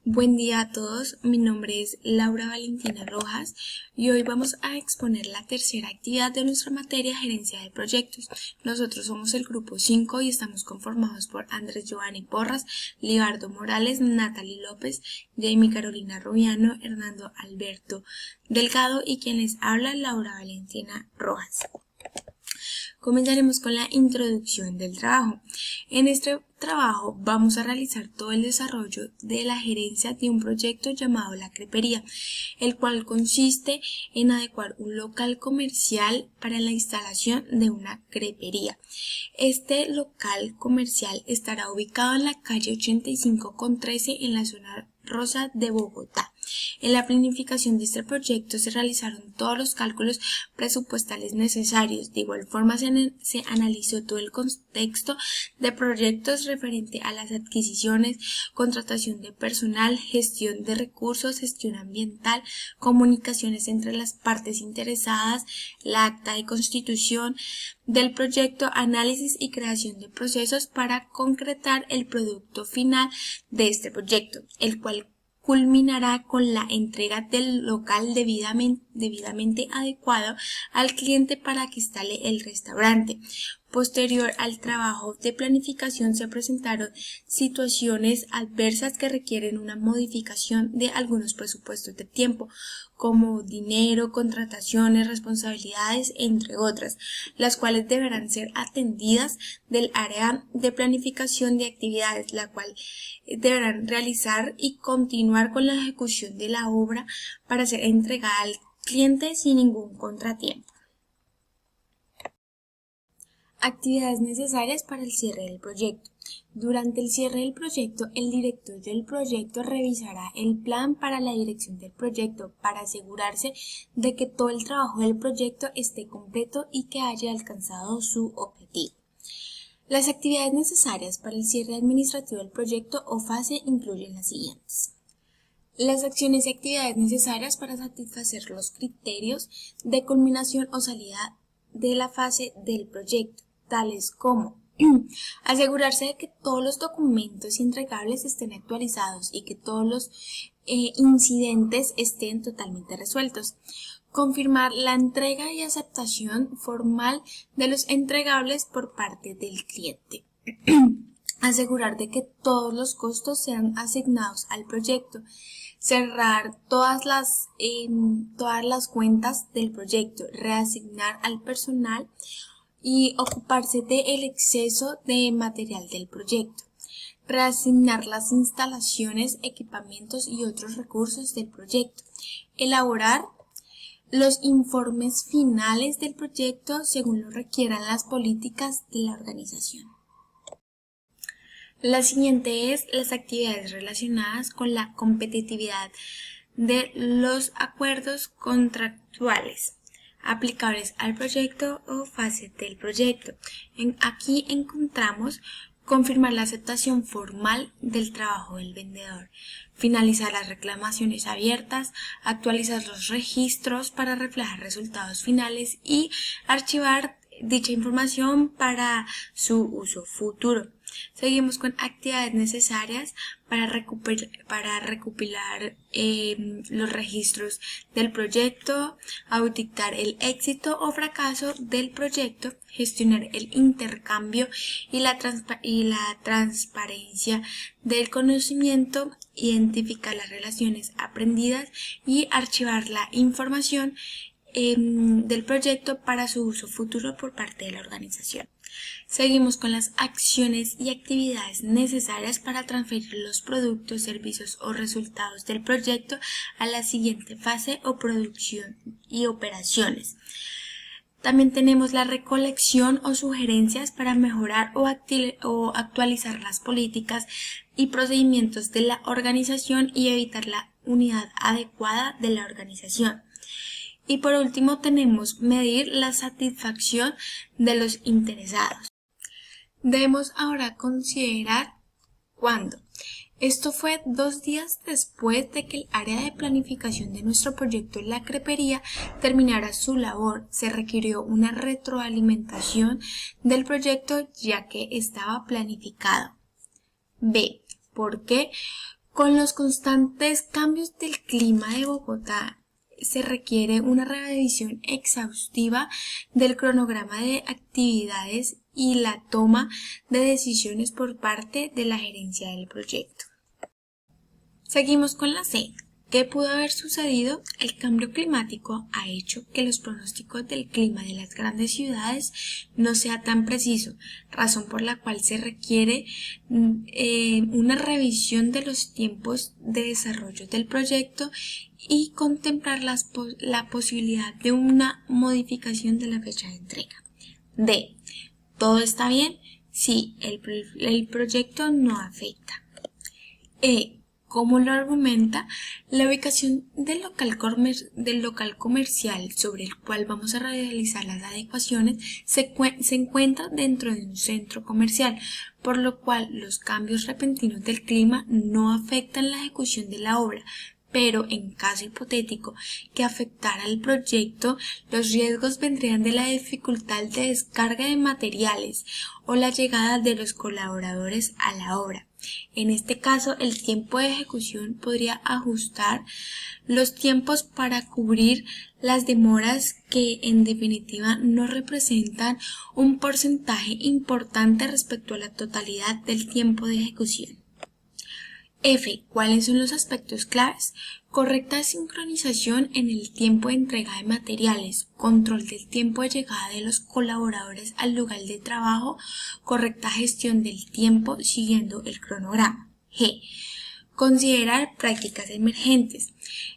Buen día a todos, mi nombre es Laura Valentina Rojas y hoy vamos a exponer la tercera actividad de nuestra materia Gerencia de Proyectos. Nosotros somos el grupo 5 y estamos conformados por Andrés Giovanni Porras, Libardo Morales, Natalie López, Jamie Carolina Rubiano, Hernando Alberto Delgado y quien les habla, Laura Valentina Rojas. Comenzaremos con la introducción del trabajo. En este trabajo vamos a realizar todo el desarrollo de la gerencia de un proyecto llamado La Crepería, el cual consiste en adecuar un local comercial para la instalación de una crepería. Este local comercial estará ubicado en la calle 85 con 13 en la zona rosa de Bogotá. En la planificación de este proyecto se realizaron todos los cálculos presupuestales necesarios. De igual forma se analizó todo el contexto de proyectos referente a las adquisiciones, contratación de personal, gestión de recursos, gestión ambiental, comunicaciones entre las partes interesadas, la acta de constitución del proyecto, análisis y creación de procesos para concretar el producto final de este proyecto, el cual culminará con la entrega del local debidamente adecuado al cliente para que instale el restaurante. Posterior al trabajo de planificación se presentaron situaciones adversas que requieren una modificación de algunos presupuestos de tiempo, como dinero, contrataciones, responsabilidades, entre otras, las cuales deberán ser atendidas del área de planificación de actividades, la cual deberán realizar y continuar con la ejecución de la obra para ser entregada al cliente sin ningún contratiempo. Actividades necesarias para el cierre del proyecto. Durante el cierre del proyecto, el director del proyecto revisará el plan para la dirección del proyecto para asegurarse de que todo el trabajo del proyecto esté completo y que haya alcanzado su objetivo. Las actividades necesarias para el cierre administrativo del proyecto o fase incluyen las siguientes. Las acciones y actividades necesarias para satisfacer los criterios de culminación o salida de la fase del proyecto, tales como asegurarse de que todos los documentos entregables estén actualizados y que todos los incidentes estén totalmente resueltos. Confirmar la entrega y aceptación formal de los entregables por parte del cliente. Asegurar de que todos los costos sean asignados al proyecto. Cerrar todas las cuentas del proyecto. Reasignar al personal y ocuparse del exceso de material del proyecto. Reasignar las instalaciones, equipamientos y otros recursos del proyecto. Elaborar los informes finales del proyecto según lo requieran las políticas de la organización. La siguiente es las actividades relacionadas con la competitividad de los acuerdos contractuales aplicables al proyecto o fase del proyecto. Aquí encontramos confirmar la aceptación formal del trabajo del vendedor, finalizar las reclamaciones abiertas, actualizar los registros para reflejar resultados finales y archivar dicha información para su uso futuro. Seguimos con actividades necesarias para recopilar los registros del proyecto, auditar el éxito o fracaso del proyecto, gestionar el intercambio y la transparencia del conocimiento, identificar las relaciones aprendidas y archivar la información del proyecto para su uso futuro por parte de la organización. Seguimos con las acciones y actividades necesarias para transferir los productos, servicios o resultados del proyecto a la siguiente fase o producción y operaciones. También tenemos la recolección o sugerencias para mejorar o actualizar las políticas y procedimientos de la organización y evitar la unidad adecuada de la organización. Y por último tenemos medir la satisfacción de los interesados. Debemos ahora considerar cuándo. Esto fue 2 días después de que el área de planificación de nuestro proyecto La Crepería terminara su labor. Se requirió una retroalimentación del proyecto ya que estaba planificado. B. ¿Por qué? Con los constantes cambios del clima de Bogotá, se requiere una revisión exhaustiva del cronograma de actividades y la toma de decisiones por parte de la gerencia del proyecto. Seguimos con la C. ¿Qué pudo haber sucedido? El cambio climático ha hecho que los pronósticos del clima de las grandes ciudades no sea tan preciso, razón por la cual se requiere una revisión de los tiempos de desarrollo del proyecto y contemplar la posibilidad de una modificación de la fecha de entrega. D. ¿Todo está bien? Sí, el proyecto no afecta. E. Como lo argumenta, la ubicación del local comercial sobre el cual vamos a realizar las adecuaciones se encuentra dentro de un centro comercial, por lo cual los cambios repentinos del clima no afectan la ejecución de la obra. Pero en caso hipotético que afectara al proyecto, los riesgos vendrían de la dificultad de descarga de materiales o la llegada de los colaboradores a la obra. En este caso, el tiempo de ejecución podría ajustar los tiempos para cubrir las demoras que en definitiva no representan un porcentaje importante respecto a la totalidad del tiempo de ejecución. F. ¿Cuáles son los aspectos claves? Correcta sincronización en el tiempo de entrega de materiales, control del tiempo de llegada de los colaboradores al lugar de trabajo, correcta gestión del tiempo siguiendo el cronograma. G. Considerar prácticas emergentes,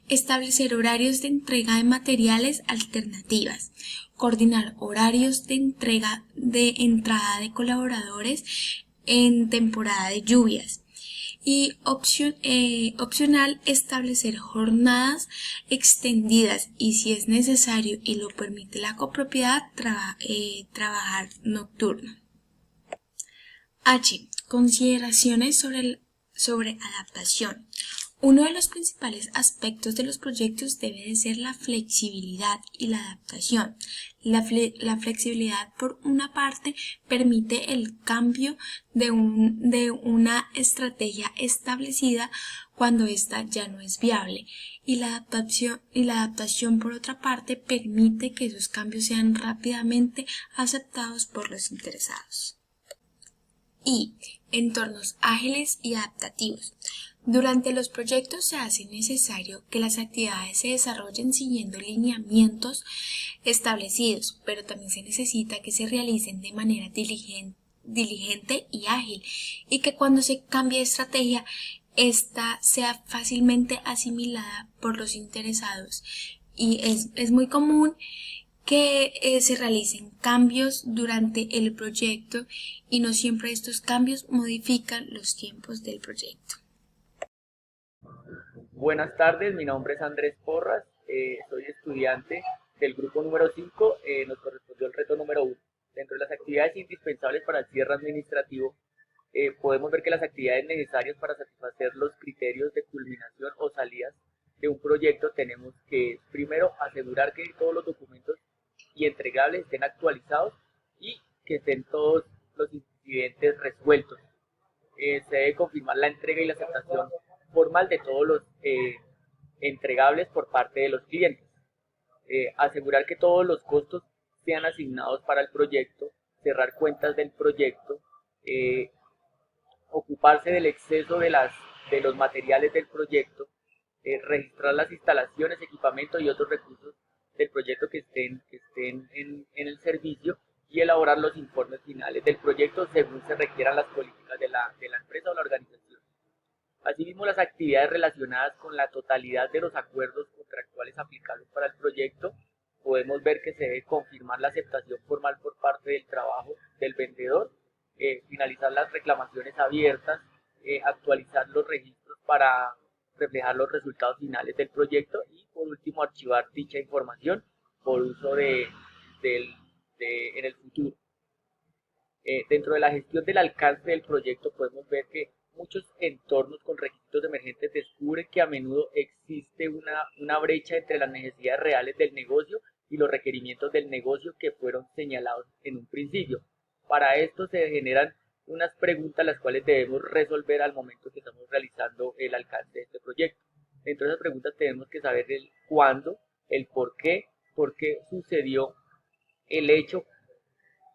establecer horarios de entrega de materiales alternativas, coordinar horarios de entrada de colaboradores en temporada de lluvias. Y opcional, establecer jornadas extendidas y, si es necesario y lo permite la copropiedad, trabajar nocturno. H. Consideraciones sobre adaptación. Uno de los principales aspectos de los proyectos debe de ser la flexibilidad y la adaptación. La flexibilidad, por una parte, permite el cambio de una estrategia establecida cuando ésta ya no es viable, y la adaptación, por otra parte, permite que esos cambios sean rápidamente aceptados por los interesados. Y entornos ágiles y adaptativos. Durante los proyectos se hace necesario que las actividades se desarrollen siguiendo lineamientos establecidos, pero también se necesita que se realicen de manera diligente y ágil, y que cuando se cambie de estrategia, esta sea fácilmente asimilada por los interesados. Y es muy común que se realicen cambios durante el proyecto y no siempre estos cambios modifican los tiempos del proyecto. Buenas tardes, mi nombre es Andrés Porras, soy estudiante del grupo número 5, nos correspondió el reto número 1. Dentro de las actividades indispensables para el cierre administrativo, podemos ver que las actividades necesarias para satisfacer los criterios de culminación o salidas de un proyecto tenemos que, primero, asegurar que todos los documentos y entregables estén actualizados y que estén todos los incidentes resueltos. Se debe confirmar la entrega y la aceptación formal de todos los entregables por parte de los clientes. Asegurar que todos los costos sean asignados para el proyecto, cerrar cuentas del proyecto, ocuparse del exceso de los materiales del proyecto, registrar las instalaciones, equipamiento y otros recursos del proyecto que estén en el servicio, y elaborar los informes finales del proyecto según se requieran las políticas de la empresa o la organización. Asimismo, las actividades relacionadas con la totalidad de los acuerdos contractuales aplicables para el proyecto, podemos ver que se debe confirmar la aceptación formal por parte del trabajo del vendedor, finalizar las reclamaciones abiertas, actualizar los registros para reflejar los resultados finales del proyecto y, por último, archivar dicha información por uso en el futuro. Dentro de la gestión del alcance del proyecto podemos ver que muchos entornos con requisitos emergentes descubren que a menudo existe una brecha entre las necesidades reales del negocio y los requerimientos del negocio que fueron señalados en un principio. Para esto se generan unas preguntas las cuales debemos resolver al momento que estamos realizando el alcance de este proyecto. Dentro de esas preguntas tenemos que saber el cuándo, el por qué sucedió el hecho,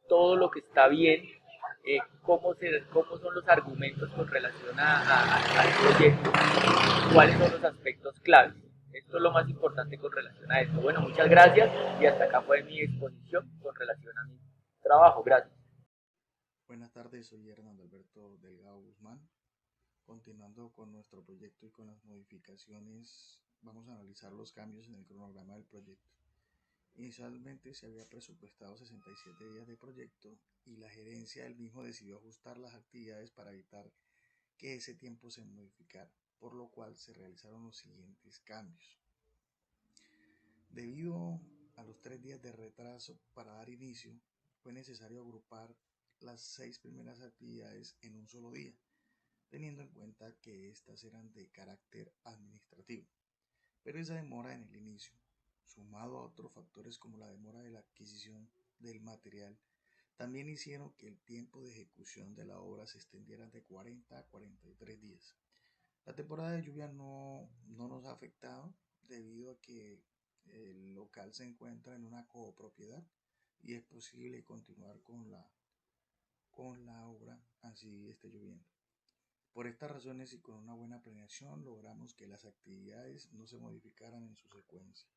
todo lo que está bien, cómo son los argumentos con relación al proyecto, cuáles son los aspectos claves. Esto es lo más importante con relación a esto. Bueno, muchas gracias y hasta acá fue mi exposición con relación a mi trabajo. Gracias. Buenas tardes, soy Hernando Alberto Delgado Guzmán. Continuando con nuestro proyecto y con las modificaciones, vamos a analizar los cambios en el cronograma del proyecto. Inicialmente se había presupuestado 67 días de proyecto y la gerencia del mismo decidió ajustar las actividades para evitar que ese tiempo se modificara, por lo cual se realizaron los siguientes cambios. Debido a los 3 días de retraso para dar inicio, fue necesario agrupar las 6 primeras actividades en un solo día, teniendo en cuenta que estas eran de carácter administrativo. Pero esa demora en el inicio, sumado a otros factores como la demora de la adquisición del material, también hicieron que el tiempo de ejecución de la obra se extendiera de 40 a 43 días. La temporada de lluvia no nos ha afectado debido a que el local se encuentra en una copropiedad y es posible continuar con la obra así esté lloviendo. Por estas razones y con una buena planeación logramos que las actividades no se modificaran en su secuencia.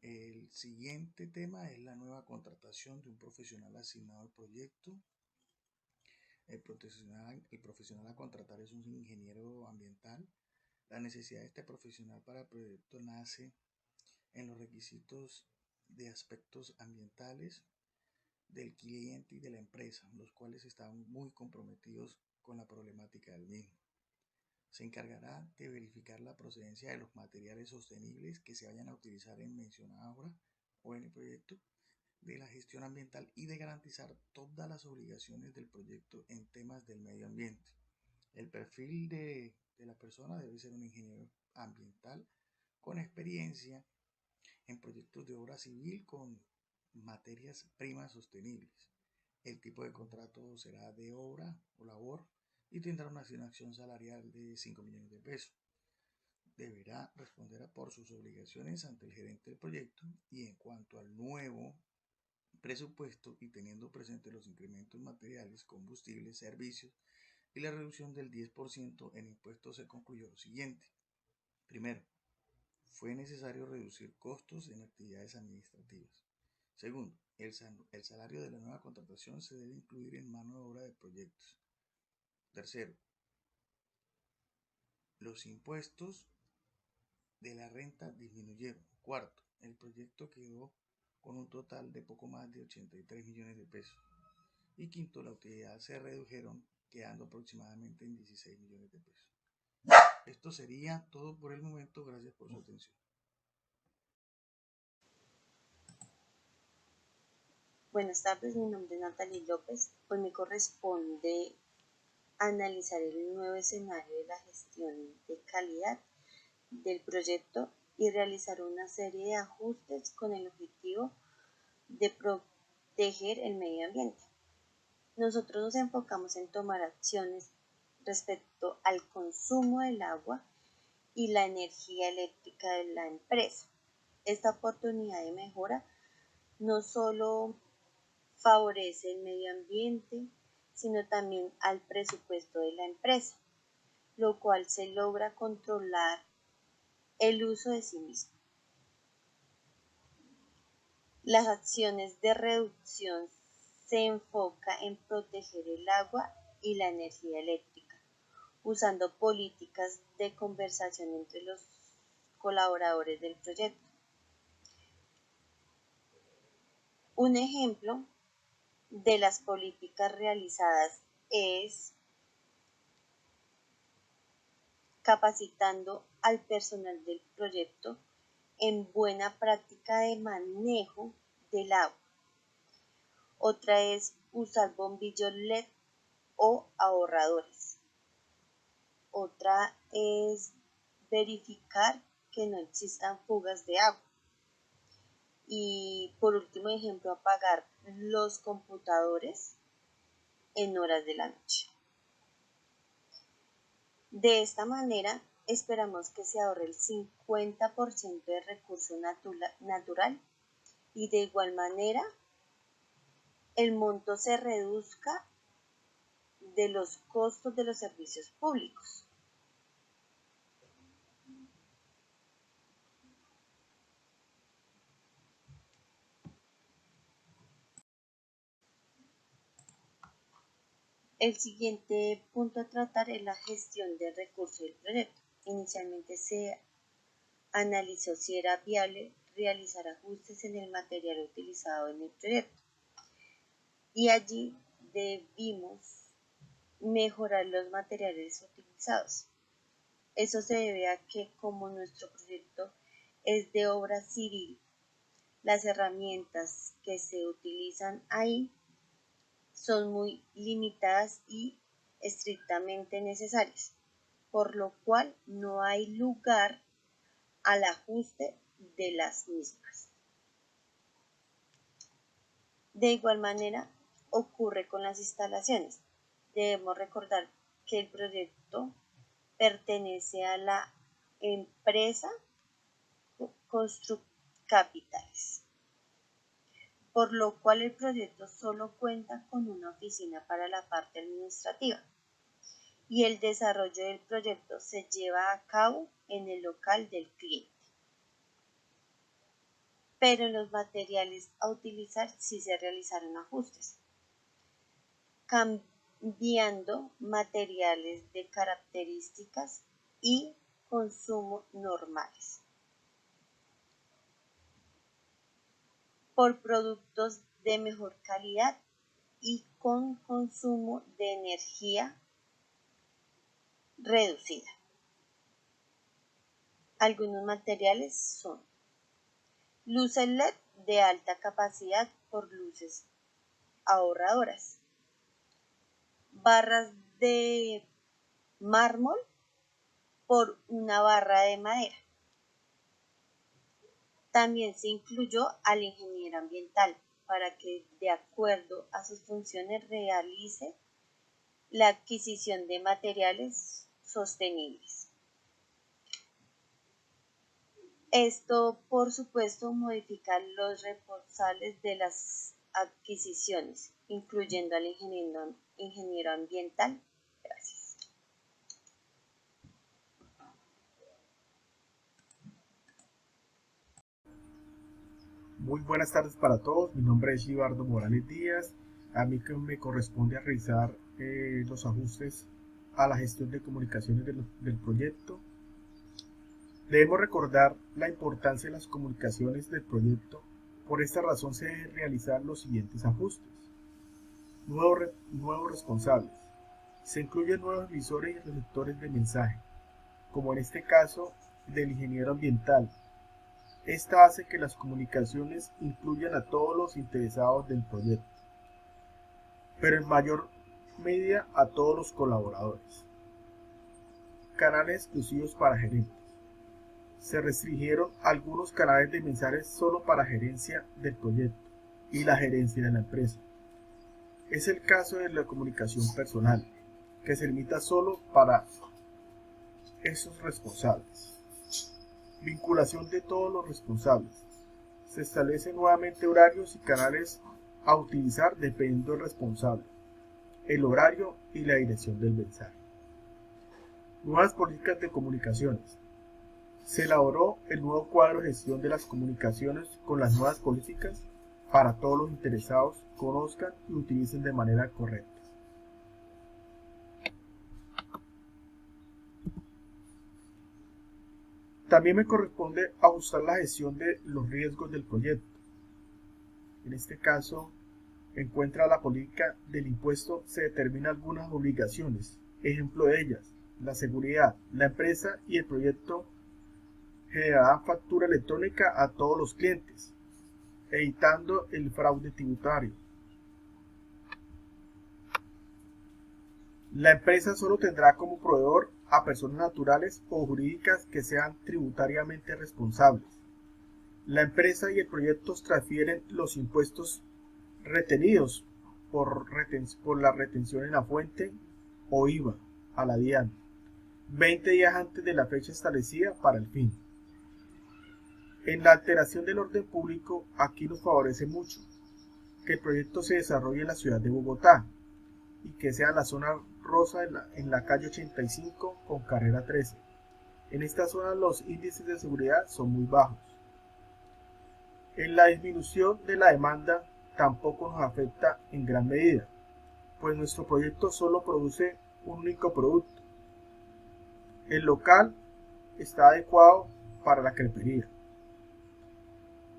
El siguiente tema es la nueva contratación de un profesional asignado al proyecto. El profesional a contratar es un ingeniero ambiental. La necesidad de este profesional para el proyecto nace en los requisitos de aspectos ambientales del cliente y de la empresa, los cuales están muy comprometidos con la problemática del mismo. Se encargará de verificar la procedencia de los materiales sostenibles que se vayan a utilizar en mencionada obra o en el proyecto, de la gestión ambiental y de garantizar todas las obligaciones del proyecto en temas del medio ambiente. El perfil de la persona debe ser un ingeniero ambiental con experiencia en proyectos de obra civil con materias primas sostenibles. El tipo de contrato será de obra o labor y tendrá una asignación salarial de 5 millones de pesos. Deberá responder por sus obligaciones ante el gerente del proyecto y en cuanto al nuevo presupuesto y teniendo presente los incrementos materiales, combustibles, servicios y la reducción del 10% en impuestos, se concluyó lo siguiente. Primero, fue necesario reducir costos en actividades administrativas. Segundo, el salario de la nueva contratación se debe incluir en mano de obra de proyectos. Tercero, los impuestos de la renta disminuyeron. Cuarto, el proyecto quedó con un total de poco más de 83 millones de pesos. Y quinto, la utilidad se redujeron, quedando aproximadamente en 16 millones de pesos. Esto sería todo por el momento. Gracias por su atención. Buenas tardes, mi nombre es Natalie López. Hoy me corresponde analizar el nuevo escenario de la gestión de calidad del proyecto y realizar una serie de ajustes con el objetivo de proteger el medio ambiente. Nosotros nos enfocamos en tomar acciones respecto al consumo del agua y la energía eléctrica de la empresa. Esta oportunidad de mejora no solo favorece el medio ambiente, sino también al presupuesto de la empresa, lo cual se logra controlar el uso de sí mismo. Las acciones de reducción se enfocan en proteger el agua y la energía eléctrica, usando políticas de conversación entre los colaboradores del proyecto. Un ejemplo de las políticas realizadas es capacitando al personal del proyecto en buena práctica de manejo del agua. Otra es usar bombillos LED o ahorradores. Otra es verificar que no existan fugas de agua. y por último ejemplo apagar los computadores en horas de la noche. De esta manera esperamos que se ahorre el 50% de recurso natural y de igual manera el monto se reduzca de los costos de los servicios públicos. El siguiente punto a tratar es la gestión del recurso del proyecto. Inicialmente se analizó si era viable realizar ajustes en el material utilizado en el proyecto y allí debimos mejorar los materiales utilizados. Eso se debe a que como nuestro proyecto es de obra civil, las herramientas que se utilizan ahí son muy limitadas y estrictamente necesarias, por lo cual no hay lugar al ajuste de las mismas. De igual manera ocurre con las instalaciones. Debemos recordar que el proyecto pertenece a la empresa Construcapitales, por lo cual el proyecto solo cuenta con una oficina para la parte administrativa y el desarrollo del proyecto se lleva a cabo en el local del cliente. Pero en los materiales a utilizar sí se realizaron ajustes, cambiando materiales de características y consumo normales por productos de mejor calidad y con consumo de energía reducida. Algunos materiales son luces LED de alta capacidad por luces ahorradoras, barras de mármol por una barra de madera. También se incluyó al ingeniero ambiental para que, de acuerdo a sus funciones, realice la adquisición de materiales sostenibles. Esto, por supuesto, modifica los responsables de las adquisiciones, incluyendo al ingeniero ambiental. Gracias. Muy buenas tardes para todos, mi nombre es Gibardo Morales Díaz, a mí que me corresponde a realizar los ajustes a la gestión de comunicaciones del proyecto. Debemos recordar la importancia de las comunicaciones del proyecto, por esta razón se deben realizar los siguientes ajustes. Nuevos responsables. Se incluyen nuevos emisores y receptores de mensaje, como en este caso del ingeniero ambiental. Esta hace que las comunicaciones incluyan a todos los interesados del proyecto, pero en mayor medida a todos los colaboradores. Canales exclusivos para gerentes. Se restringieron algunos canales de mensajes solo para gerencia del proyecto y la gerencia de la empresa. Es el caso de la comunicación personal, que se limita solo para esos responsables. Vinculación de todos los responsables. Se establecen nuevamente horarios y canales a utilizar dependiendo del responsable, el horario y la dirección del mensaje. Nuevas políticas de comunicaciones. Se elaboró el nuevo cuadro de gestión de las comunicaciones con las nuevas políticas para todos los interesados conozcan y utilicen de manera correcta. También me corresponde ajustar la gestión de los riesgos del proyecto. En este caso, encuentra la política del impuesto, se determinan algunas obligaciones. Ejemplo de ellas, la seguridad. La empresa y el proyecto generarán factura electrónica a todos los clientes, evitando el fraude tributario. La empresa solo tendrá como proveedor a personas naturales o jurídicas que sean tributariamente responsables. La empresa y el proyecto transfieren los impuestos retenidos por la retención en la fuente o IVA a la DIAN 20 días antes de la fecha establecida para el fin. En la alteración del orden público, aquí nos favorece mucho que el proyecto se desarrolle en la ciudad de Bogotá y que sea la zona rosa en la calle 85 con carrera 13. En esta zona los índices de seguridad son muy bajos. En la disminución de la demanda tampoco nos afecta en gran medida, pues nuestro proyecto solo produce un único producto. El local está adecuado para la crepería.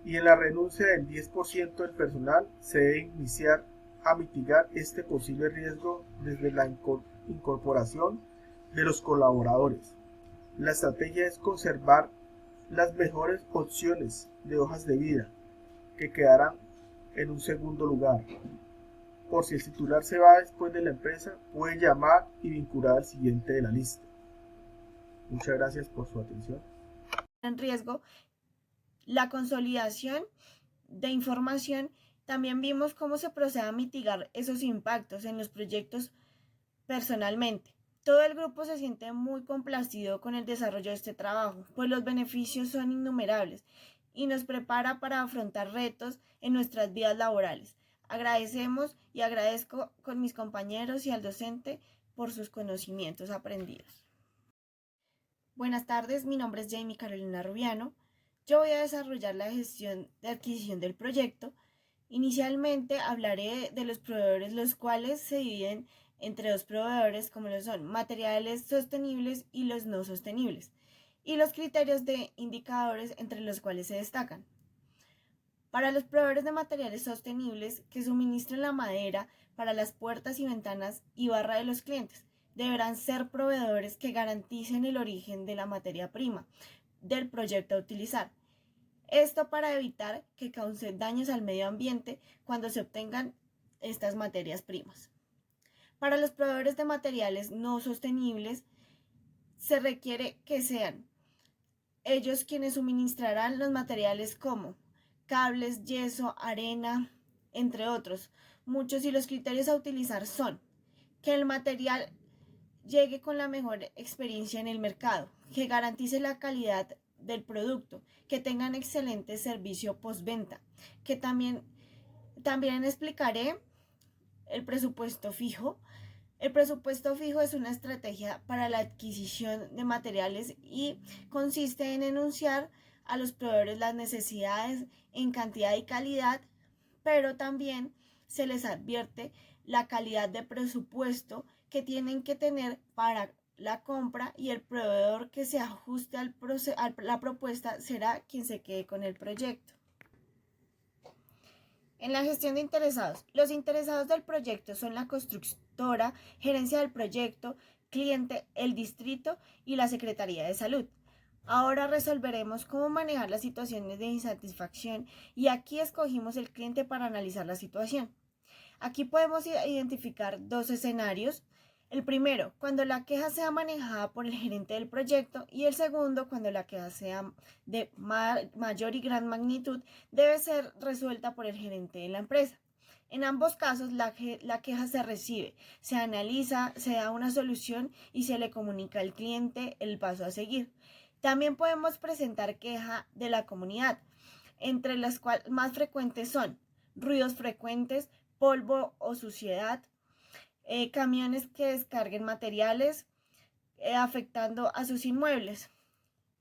Y en la renuncia del 10% del personal se debe iniciar a mitigar este posible riesgo desde la incorporación de los colaboradores. La estrategia es conservar las mejores opciones de hojas de vida, que quedarán en un segundo lugar. Por si el titular se va después de la empresa, puede llamar y vincular al siguiente de la lista. Muchas gracias por su atención. En riesgo la consolidación de información. También vimos cómo se procede a mitigar esos impactos en los proyectos personalmente. Todo el grupo se siente muy complacido con el desarrollo de este trabajo, pues los beneficios son innumerables y nos prepara para afrontar retos en nuestras vidas laborales. Agradecemos y agradezco con mis compañeros y al docente por sus conocimientos aprendidos. Buenas tardes, mi nombre es Jamie Carolina Rubiano. Yo voy a desarrollar la gestión de adquisición del proyecto. Inicialmente hablaré de los proveedores, los cuales se dividen entre dos proveedores, como lo son materiales sostenibles y los no sostenibles, y los criterios de indicadores entre los cuales se destacan. Para los proveedores de materiales sostenibles que suministren la madera para las puertas y ventanas y barra de los clientes, deberán ser proveedores que garanticen el origen de la materia prima del proyecto a utilizar. Esto para evitar que cause daños al medio ambiente cuando se obtengan estas materias primas. Para los proveedores de materiales no sostenibles, se requiere que sean ellos quienes suministrarán los materiales como cables, yeso, arena, entre otros. Muchos, y los criterios a utilizar son que el material llegue con la mejor experiencia en el mercado, que garantice la calidad del producto, que tengan excelente servicio postventa, que también explicaré el presupuesto fijo. El presupuesto fijo es una estrategia para la adquisición de materiales y consiste en enunciar a los proveedores las necesidades en cantidad y calidad, pero también se les advierte la calidad de presupuesto que tienen que tener para la compra, y el proveedor que se ajuste a la propuesta será quien se quede con el proyecto. En la gestión de interesados, los interesados del proyecto son la constructora, gerencia del proyecto, cliente, el distrito y la Secretaría de Salud. Ahora resolveremos cómo manejar las situaciones de insatisfacción, y aquí escogimos el cliente para analizar la situación. Aquí podemos identificar dos escenarios. El primero, cuando la queja sea manejada por el gerente del proyecto, y el segundo, cuando la queja sea de mayor y gran magnitud, debe ser resuelta por el gerente de la empresa. En ambos casos, la queja se recibe, se analiza, se da una solución y se le comunica al cliente el paso a seguir. También podemos presentar queja de la comunidad, entre las cuales más frecuentes son ruidos frecuentes, polvo o suciedad, camiones que descarguen materiales, afectando a sus inmuebles.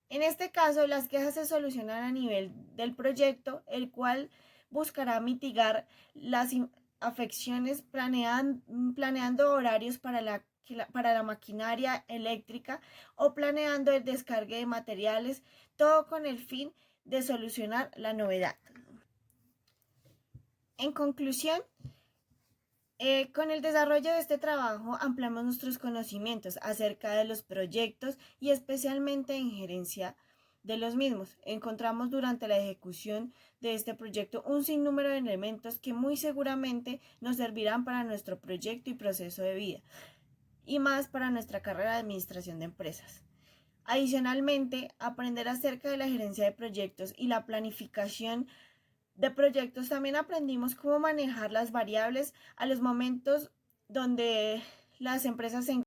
En este caso, las quejas se solucionan a nivel del proyecto, el cual buscará mitigar las afecciones planeando horarios para la maquinaria eléctrica o planeando el descargue de materiales, todo con el fin de solucionar la novedad. En conclusión, con el desarrollo de este trabajo ampliamos nuestros conocimientos acerca de los proyectos y especialmente en gerencia de los mismos. Encontramos durante la ejecución de este proyecto un sinnúmero de elementos que muy seguramente nos servirán para nuestro proyecto y proceso de vida, y más para nuestra carrera de administración de empresas. Adicionalmente, aprender acerca de la gerencia de proyectos y la planificación de proyectos, también aprendimos cómo manejar las variables a los momentos donde las empresas se